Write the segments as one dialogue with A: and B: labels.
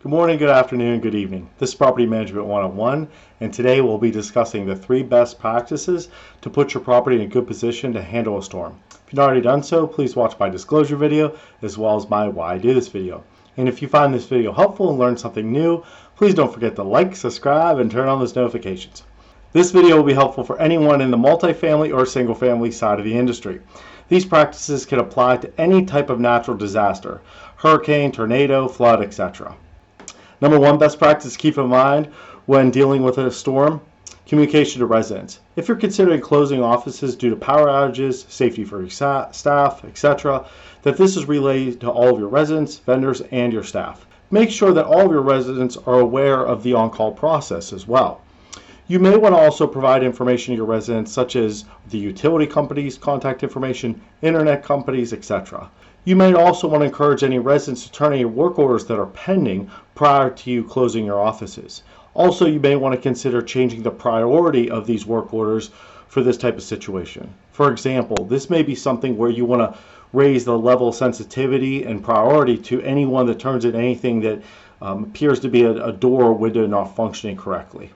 A: Good morning, good afternoon, good evening. This is Property Management 101, and today we'll be discussing the 3 best practices to put your property in a good position to handle a storm. If you've not already done so, please watch my disclosure video as well as my why I do this video. And if you find this video helpful and learn something new, please don't forget to like, subscribe, and turn on those notifications. This video will be helpful for anyone in the multifamily or single family side of the industry. These practices can apply to any type of natural disaster: hurricane, tornado, flood, etc. Number 1 best practice to keep in mind when dealing with a storm: communication to residents. If you're considering closing offices due to power outages, safety for your staff, etc., that this is relayed to all of your residents, vendors, and your staff. Make sure that all of your residents are aware of the on-call process as well. You may want to also provide information to your residents, such as the utility companies' contact information, internet companies, etc. You may also want to encourage any residents to turn any work orders that are pending prior to you closing your offices. Also, you may want to consider changing the priority of these work orders for this type of situation. For example, this may be something where you want to raise the level of sensitivity and priority to anyone that turns in anything that appears to be a door or window not functioning correctly.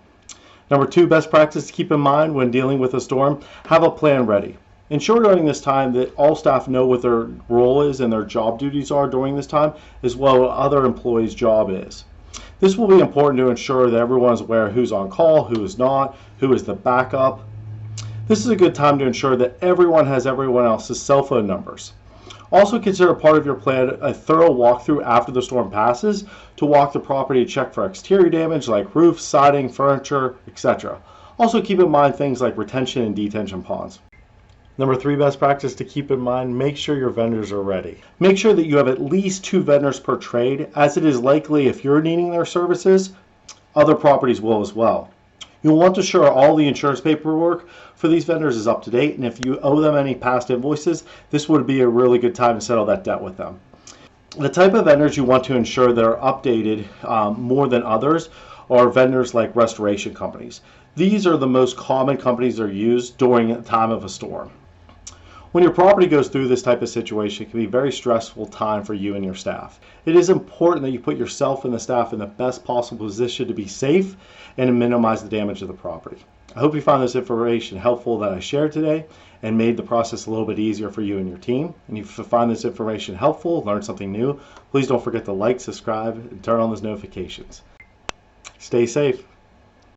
A: Number 2 best practice to keep in mind when dealing with a storm: have a plan ready. Ensure during this time that all staff know what their role is and their job duties are during this time, as well as what other employees' job is. This will be important to ensure that everyone is aware who's on call, who is not, who is the backup. This is a good time to ensure that everyone has everyone else's cell phone numbers. Also consider part of your plan a thorough walkthrough after the storm passes to walk the property and check for exterior damage like roofs, siding, furniture, etc. Also keep in mind things like retention and detention ponds. Number 3 best practice to keep in mind: make sure your vendors are ready. Make sure that you have at least 2 vendors per trade, as it is likely if you're needing their services, other properties will as well. You'll want to ensure all the insurance paperwork for these vendors is up to date, and if you owe them any past invoices, this would be a really good time to settle that debt with them. The type of vendors you want to ensure that are updated more than others are vendors like restoration companies. These are the most common companies that are used during the time of a storm. When your property goes through this type of situation, it can be a very stressful time for you and your staff. It is important that you put yourself and the staff in the best possible position to be safe and to minimize the damage of the property. I hope you found this information helpful that I shared today and made the process a little bit easier for you and your team. And if you find this information helpful, learn something new, please don't forget to like, subscribe, and turn on those notifications. Stay safe.